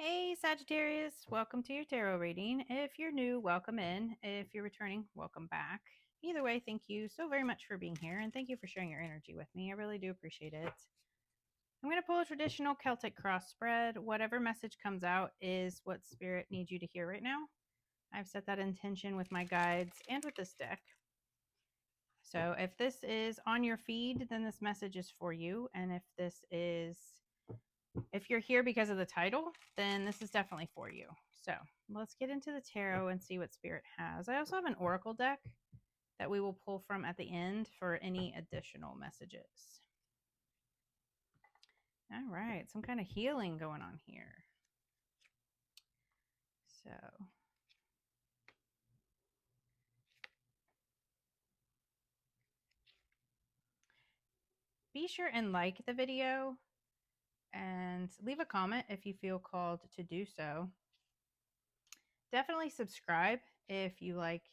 Hey Sagittarius, welcome to your tarot reading. If you're new, welcome in. If you're returning, welcome back. Either way, thank you so very much for being here and thank you for sharing your energy with me. I really do appreciate it. I'm going to pull a traditional Celtic cross spread. Whatever message comes out is what spirit needs you to hear right now. I've set that intention with my guides and with this deck. So if this is on your feed, then this message is for you. And if you're here because of the title, then this is definitely for you. So let's get into the tarot and see what spirit has. I also have an oracle deck that we will pull from at the end for any additional messages. All right, some kind of healing going on here. So be sure and like the video and leave a comment if you feel called to do so. Definitely subscribe if you like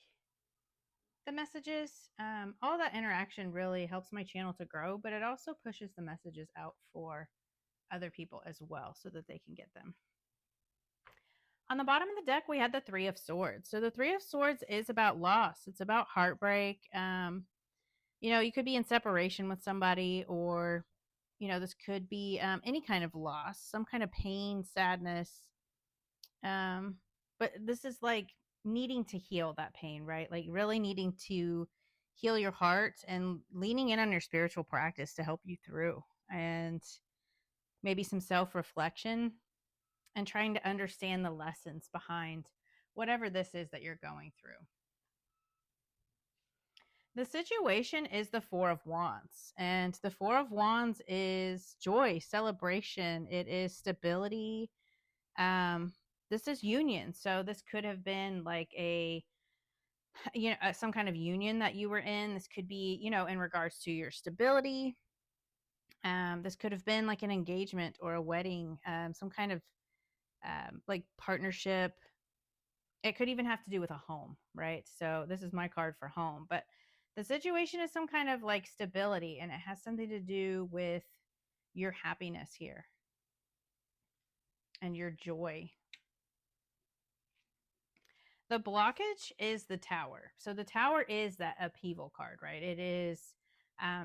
the messages. All that interaction really helps my channel to grow, but it also pushes the messages out for other people as well so that they can get them. On the bottom of the deck, we had the Three of Swords. So the Three of Swords is about loss. It's about heartbreak. You could be in separation with somebody, or, this could be any kind of loss, some kind of pain, sadness. But this is like needing to heal that pain, right? Like really needing to heal your heart and leaning in on your spiritual practice to help you through, and maybe some self-reflection and trying to understand the lessons behind whatever this is that you're going through. The situation is the Four of Wands, and the Four of Wands is joy, celebration. It is stability. This is union. So this could have been like some kind of union that you were in. This could be, in regards to your stability. This could have been like an engagement or a wedding, some kind of like partnership. It could even have to do with a home, right? So this is my card for home, but the situation is some kind of like stability, and it has something to do with your happiness here and your joy. The blockage is the Tower. So the Tower is that upheaval card, right? It is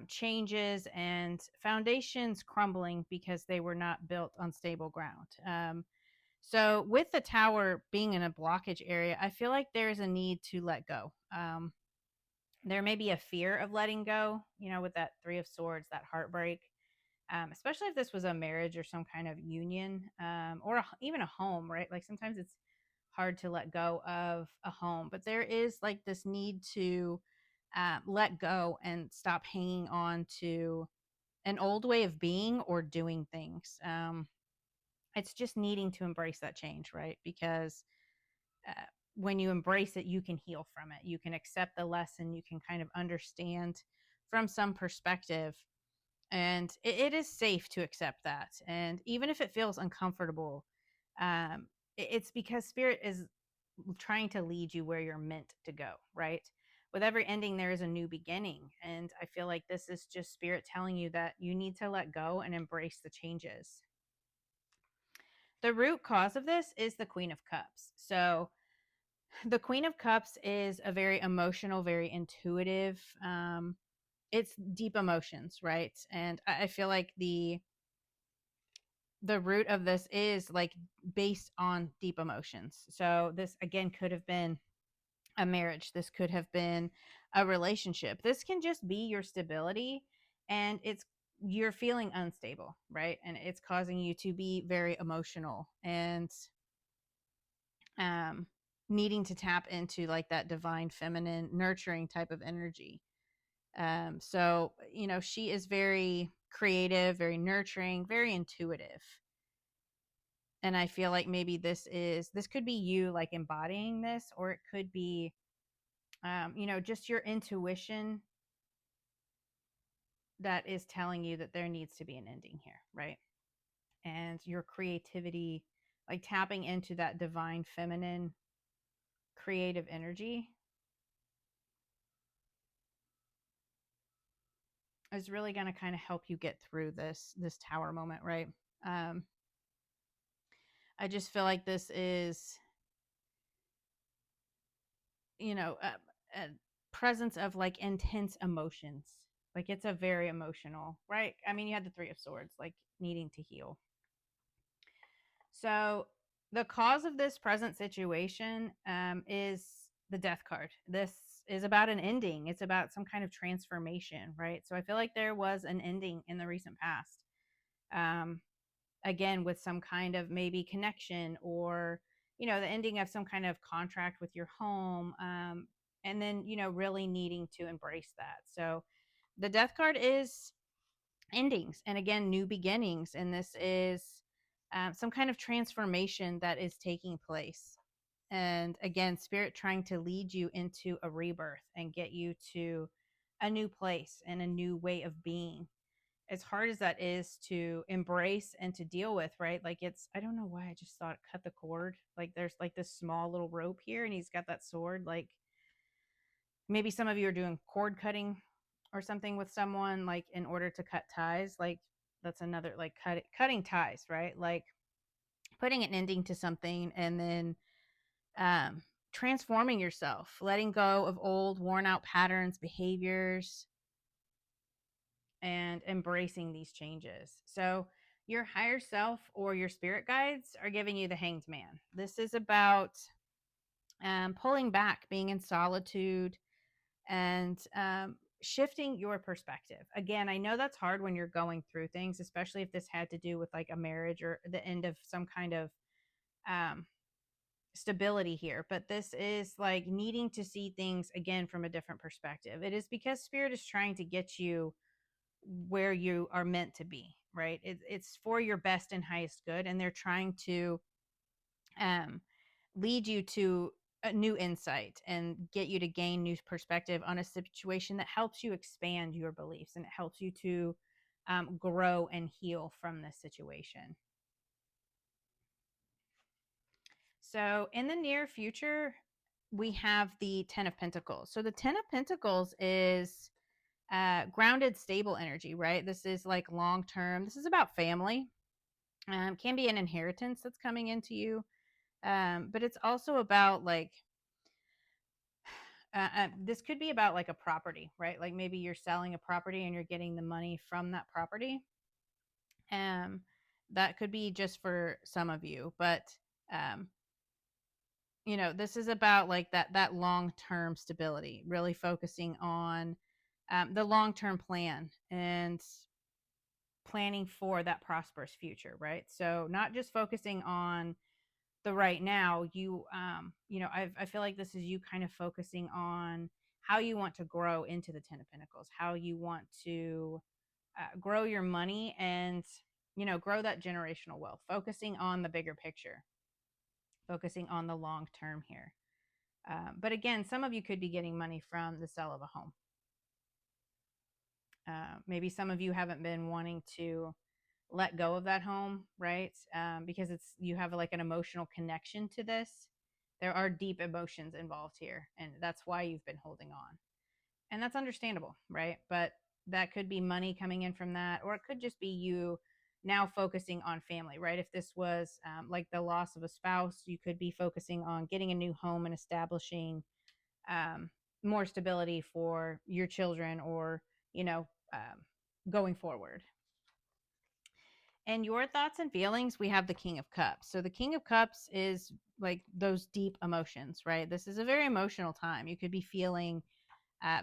changes and foundations crumbling because they were not built on stable ground. So with the Tower being in a blockage area, I feel like there's a need to let go. There may be a fear of letting go, with that Three of Swords, that heartbreak, especially if this was a marriage or some kind of union, or even a home, right? Like sometimes it's hard to let go of a home, but there is like this need to let go and stop hanging on to an old way of being or doing things. It's just needing to embrace that change, right? Because uh, when you embrace it, you can heal from it. You can accept the lesson. You can kind of understand from some perspective. And it is safe to accept that. And even if it feels uncomfortable, it's because spirit is trying to lead you where you're meant to go, right? With every ending, there is a new beginning. And I feel like this is just spirit telling you that you need to let go and embrace the changes. The root cause of this is the Queen of Cups. So the Queen of Cups is a very emotional, very intuitive. It's deep emotions, right? And I feel like the root of this is like based on deep emotions. So this again could have been a marriage. This could have been a relationship. This can just be your stability, and you're feeling unstable, right? And it's causing you to be very emotional and um needing to tap into like that divine feminine nurturing type of energy. So, she is very creative, very nurturing, very intuitive. And I feel like maybe this could be you like embodying this, or it could be, just your intuition that is telling you that there needs to be an ending here, right? And your creativity, like tapping into that divine feminine creative energy, is really going to kind of help you get through this Tower moment, right? I just feel like this is, a presence of like intense emotions. Like it's a very emotional, right? I mean, you had the Three of Swords, like needing to heal. So the cause of this present situation is the Death card. This is about an ending. It's about some kind of transformation, right? So I feel like there was an ending in the recent past. Um, Again, with some kind of maybe connection, or the ending of some kind of contract with your home, and then really needing to embrace that. So the Death card is endings, and again, new beginnings, and this is some kind of transformation that is taking place. And again, spirit trying to lead you into a rebirth and get you to a new place and a new way of being, as hard as that is to embrace and to deal with, right? Like it's, I don't know why I just thought cut the cord. Like there's like this small little rope here and he's got that sword. Like maybe some of you are doing cord cutting or something with someone, like in order to cut ties. Like that's another, like cutting ties, right? Like putting an ending to something, and then transforming yourself, letting go of old worn out patterns, behaviors, and embracing these changes. So your higher self or your spirit guides are giving you the Hanged Man. This is about pulling back, being in solitude, and shifting your perspective. Again, I know that's hard when you're going through things, especially if this had to do with like a marriage or the end of some kind of um, stability here. But this is like needing to see things again from a different perspective. It is because spirit is trying to get you where you are meant to be, right? It's for your best and highest good, and they're trying to um, lead you to a new insight and get you to gain new perspective on a situation that helps you expand your beliefs, and it helps you to grow and heal from this situation. So in the near future, we have the Ten of Pentacles. So the Ten of Pentacles is grounded, stable energy, right? This is like long term. This is about family. Can be an inheritance that's coming into you, but it's also about like this could be about like a property, right? Like maybe you're selling a property and you're getting the money from that property. Um, that could be just for some of you, but um, this is about like that long term stability, really focusing on the long term plan and planning for that prosperous future, right? So not just focusing on the right now. I feel like this is you kind of focusing on how you want to grow into the Ten of Pentacles, how you want to grow your money, and grow that generational wealth, focusing on the bigger picture, focusing on the long term here. But again, some of you could be getting money from the sale of a home. Maybe some of you haven't been wanting to let go of that home, right? Because you have like an emotional connection to this. There are deep emotions involved here, and that's why you've been holding on. And that's understandable, right? But that could be money coming in from that, or it could just be you now focusing on family, right? If this was like the loss of a spouse, you could be focusing on getting a new home and establishing more stability for your children, or going forward. And your thoughts and feelings, we have the King of Cups. So the King of Cups is like those deep emotions, right? This is a very emotional time. You could be feeling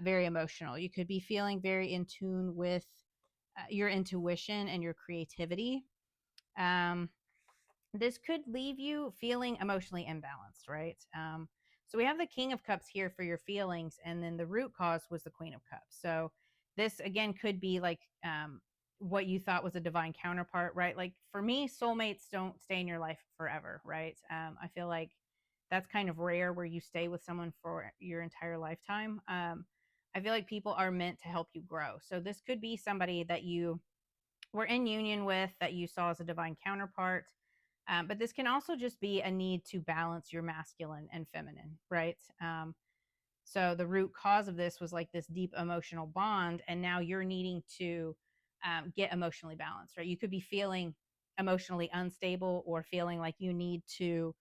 very emotional. You could be feeling very in tune with your intuition and your creativity. This could leave you feeling emotionally imbalanced, right? So we have the King of Cups here for your feelings, and then the root cause was the Queen of Cups. So this again could be like what you thought was a divine counterpart, right? Like for me, soulmates don't stay in your life forever, right? I feel like that's kind of rare where you stay with someone for your entire lifetime. I feel like people are meant to help you grow. So this could be somebody that you were in union with, that you saw as a divine counterpart. But this can also just be a need to balance your masculine and feminine, right? So the root cause of this was like this deep emotional bond, and now you're needing to get emotionally balanced, right? You could be feeling emotionally unstable or feeling like you need to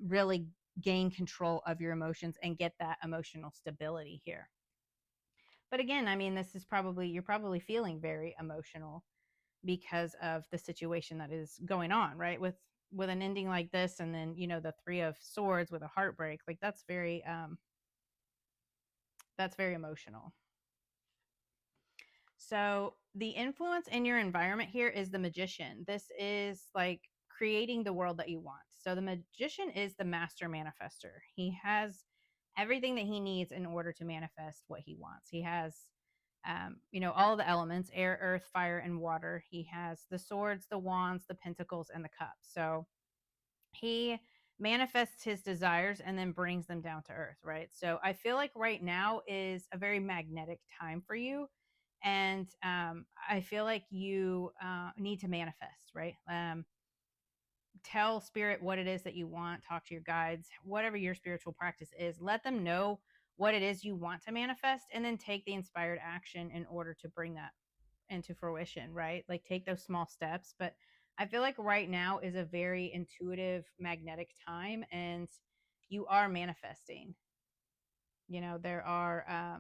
really gain control of your emotions and get that emotional stability here. But again, I mean, this is probably, you're probably feeling very emotional because of the situation that is going on, right? With an ending like this, and then, you know, the Three of Swords with a heartbreak, like that's very emotional. So the influence in your environment here is the Magician. This is like creating the world that you want. So the Magician is the master manifester. He has everything that he needs in order to manifest what he wants. He has, you know, all the elements: air, earth, fire, and water. He has the swords, the wands, the pentacles, and the cups. So he manifests his desires and then brings them down to earth, right? So I feel like right now is a very magnetic time for you. And I feel like you need to manifest, right? Tell spirit what it is that you want, talk to your guides, whatever your spiritual practice is, let them know what it is you want to manifest, and then take the inspired action in order to bring that into fruition, right? Like take those small steps. But I feel like right now is a very intuitive, magnetic time, and you are manifesting. You know, there are,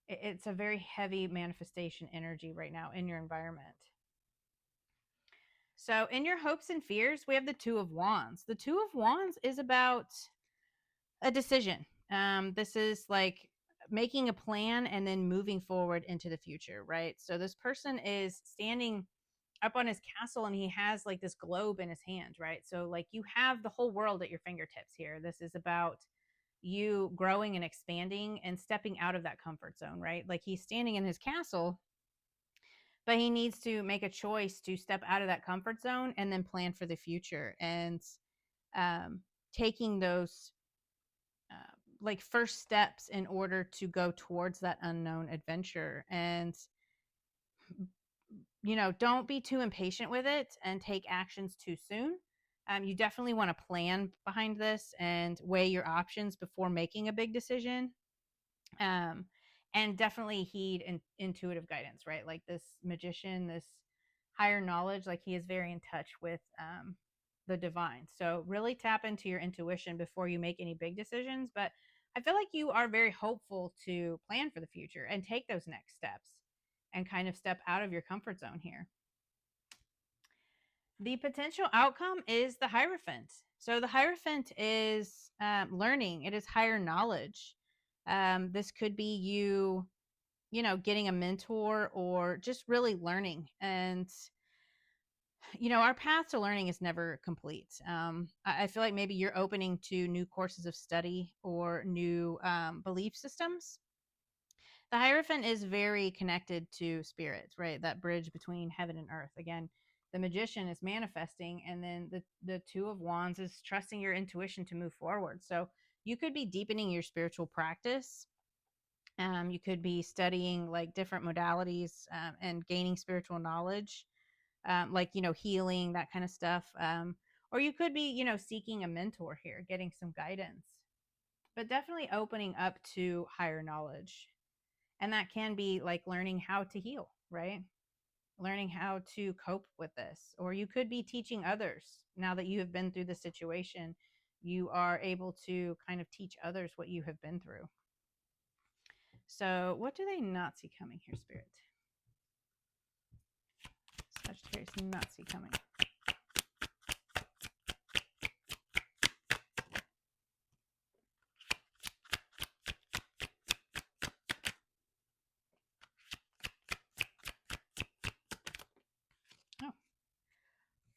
it's a very heavy manifestation energy right now in your environment. So, in your hopes and fears, we have the Two of Wands. The Two of Wands is about a decision. This is like making a plan and then moving forward into the future, right? So, this person is standing up on his castle and he has like this globe in his hand, right? So, like, you have the whole world at your fingertips here. This is about you growing and expanding and stepping out of that comfort zone, right? Like, he's standing in his castle, but he needs to make a choice to step out of that comfort zone and then plan for the future, and taking those like first steps in order to go towards that unknown adventure. And you know, don't be too impatient with it and take actions too soon. You definitely want to plan behind this and weigh your options before making a big decision. um, and definitely heed intuitive guidance, right? Like this Magician, this higher knowledge, like he is very in touch with the divine. So really tap into your intuition before you make any big decisions. But I feel like you are very hopeful to plan for the future and take those next steps and kind of step out of your comfort zone here. The potential outcome is the Hierophant. So the Hierophant is learning. It is higher knowledge. This could be you, you know, getting a mentor or just really learning. And you know, our path to learning is never complete. I feel like maybe you're opening to new courses of study or new belief systems. The Hierophant is very connected to spirits, right? That bridge between heaven and earth. Again, the Magician is manifesting, and then the Two of Wands is trusting your intuition to move forward. So you could be deepening your spiritual practice. You could be studying like different modalities and gaining spiritual knowledge, like, you know, healing, that kind of stuff. Or you could be, you know, seeking a mentor here, getting some guidance, but definitely opening up to higher knowledge. And that can be like learning how to heal, right? Learning how to cope with this. Or you could be teaching others. Now that you have been through the situation, you are able to kind of teach others what you have been through. So, what do they not see coming here, Spirit? Sagittarius not see coming. Oh,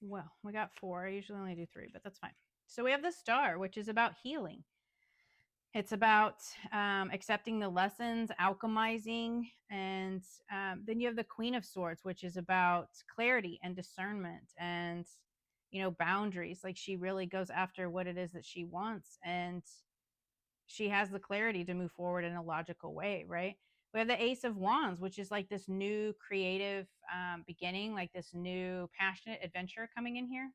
well, we got 4. I usually only do 3, but that's fine. So we have the Star, which is about healing. It's about accepting the lessons, alchemizing, and then you have the Queen of Swords, which is about clarity and discernment and, you know, boundaries. Like, she really goes after what it is that she wants, and she has the clarity to move forward in a logical way, right? We have the Ace of Wands, which is like this new creative beginning, like this new passionate adventure coming in here,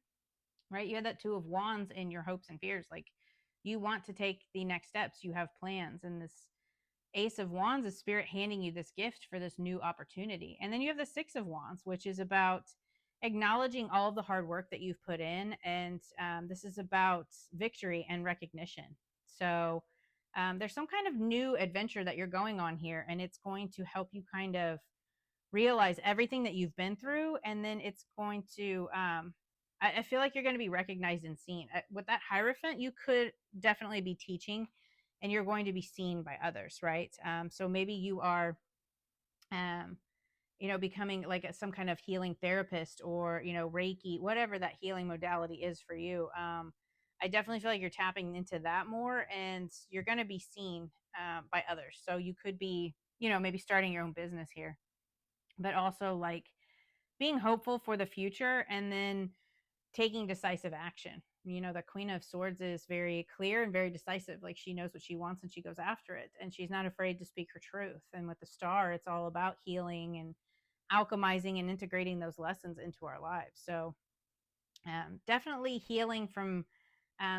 right? You have that Two of Wands in your hopes and fears. Like, you want to take the next steps, you have plans, and this Ace of Wands is spirit handing you this gift for this new opportunity. And then you have the Six of Wands, which is about acknowledging all of the hard work that you've put in. And this is about victory and recognition. So there's some kind of new adventure that you're going on here, and it's going to help you kind of realize everything that you've been through. And then it's going to, I feel like you're going to be recognized and seen. With that Hierophant, you could definitely be teaching and you're going to be seen by others, right? So maybe you are, um, becoming like some kind of healing therapist, or, Reiki, whatever that healing modality is for you. I definitely feel like you're tapping into that more, and you're going to be seen by others. So you could be, maybe starting your own business here, but also like being hopeful for the future, and then taking decisive action. The Queen of Swords is very clear and very decisive. Like, she knows what she wants and she goes after it, and she's not afraid to speak her truth. And with the Star, it's all about healing and alchemizing and integrating those lessons into our lives. So definitely healing from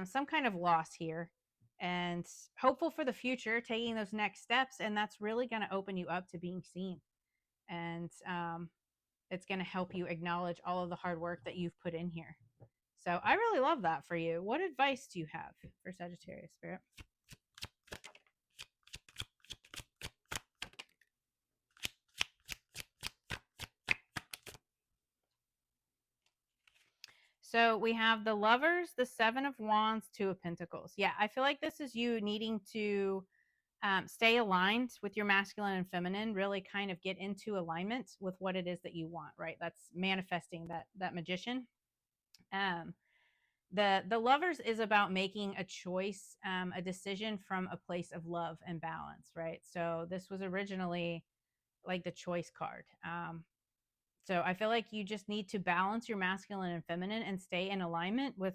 some kind of loss here, and hopeful for the future, taking those next steps. And that's really going to open you up to being seen. And it's going to help you acknowledge all of the hard work that you've put in here. So I really love that for you. What advice do you have for Sagittarius, Spirit? So we have the Lovers, the Seven of Wands, Two of Pentacles. Yeah, I feel like this is you needing to stay aligned with your masculine and feminine, really kind of get into alignment with what it is that you want, right? That's manifesting that magician. The Lovers is about making a choice, a decision from a place of love and balance, right? So this was originally like the choice card. So I feel like you just need to balance your masculine and feminine and stay in alignment with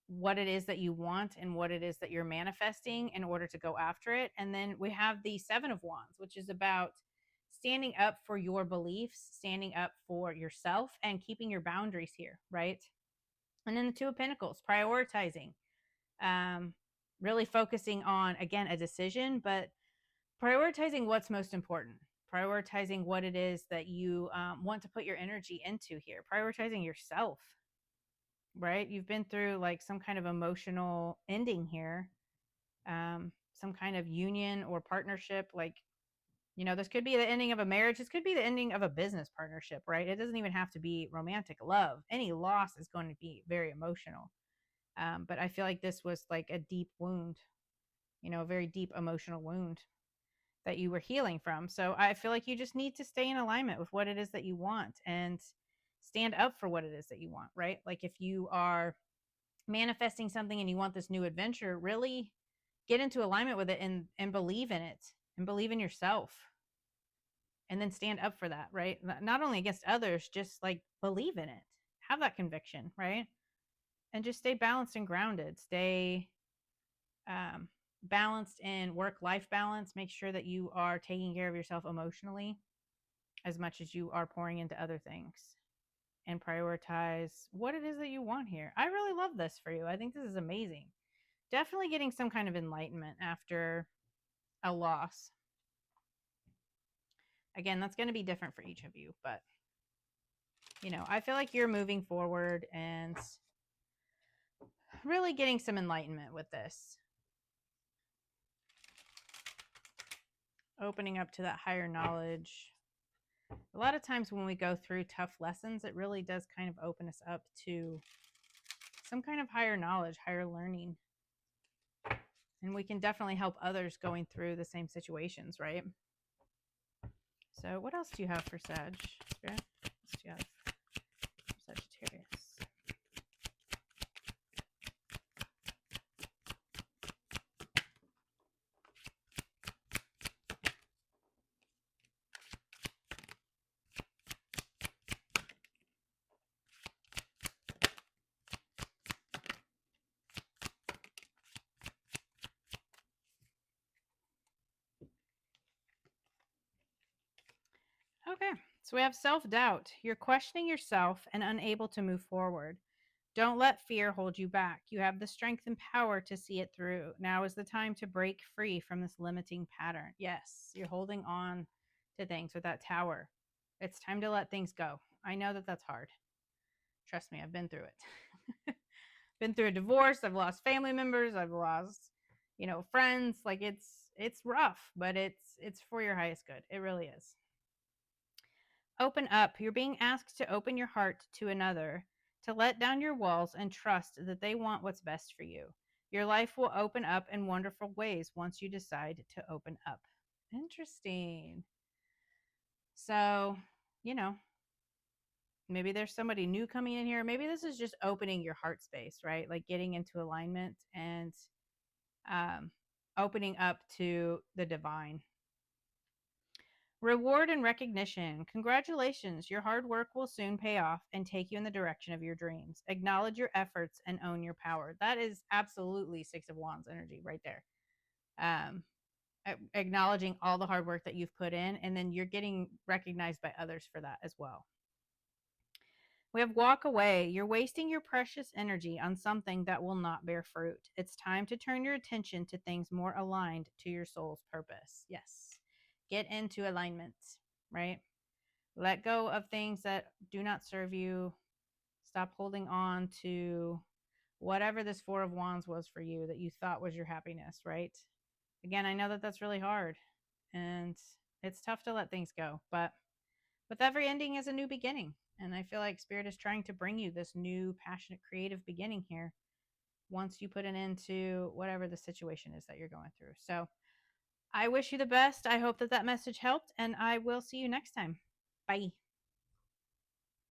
what it is that you want and what it is that you're manifesting in order to go after it. And then we have the Seven of Wands, which is about standing up for your beliefs, standing up for yourself, and keeping your boundaries here, right? And then the Two of Pentacles, prioritizing, really focusing on, again, a decision, but prioritizing what's most important, prioritizing what it is that you want to put your energy into here, prioritizing yourself, right? You've been through like some kind of emotional ending here, some kind of union or partnership. Like, this could be the ending of a marriage. This could be the ending of a business partnership, right? It doesn't even have to be romantic love. Any loss is going to be very emotional. But I feel like this was like a deep wound, a very deep emotional wound that you were healing from. So I feel like you just need to stay in alignment with what it is that you want and stand up for what it is that you want, right? Like, if you are manifesting something and you want this new adventure, really get into alignment with it, and believe in it, and believe in yourself, and then stand up for that, right? Not only against others, just like believe in it, have that conviction, right? And just stay balanced and grounded, stay balanced in work-life balance. Make sure that you are taking care of yourself emotionally as much as you are pouring into other things, and prioritize what it is that you want here. I really love this for you. I think this is amazing. Definitely getting some kind of enlightenment after a loss. Again, that's going to be different for each of you, but I feel like you're moving forward and really getting some enlightenment with this. Opening up to that higher knowledge. A lot of times when we go through tough lessons, it really does kind of open us up to some kind of higher knowledge, higher learning. And we can definitely help others going through the same situations, right? So what else do you have for Sag, Spirit? What else do you have for Sagittarius? Okay, so we have self-doubt. You're questioning yourself and unable to move forward. Don't let fear hold you back. You have the strength and power to see it through. Now is the time to break free from this limiting pattern. Yes, you're holding on to things with that Tower. It's time to let things go. I know that that's hard. Trust me, I've been through it. Been through a divorce. I've lost family members. I've lost, friends. Like it's rough, but it's for your highest good. It really is. Open up. You're being asked to open your heart to another, to let down your walls and trust that they want what's best for you. Your life will open up in wonderful ways once you decide to open up. Interesting. So, you know, maybe there's somebody new coming in here. Maybe this is just opening your heart space, right? Like getting into alignment and um, opening up to the divine. Reward and recognition. Congratulations. Your hard work will soon pay off and take you in the direction of your dreams. Acknowledge your efforts and own your power. That is absolutely Six of Wands energy right there. Um, Acknowledging all the hard work that you've put in, and then you're getting recognized by others for that as well. We have walk away. You're wasting your precious energy on something that will not bear fruit. It's time to turn your attention to things more aligned to your soul's purpose. Yes. Get into alignment, right? Let go of things that do not serve you. Stop holding on to whatever this Four of Wands was for you that you thought was your happiness, right? Again, I know that that's really hard and it's tough to let things go, but with every ending is a new beginning. And I feel like Spirit is trying to bring you this new, passionate, creative beginning here once you put an end to whatever the situation is that you're going through. So I wish you the best. I hope that that message helped, and I will see you next time. Bye.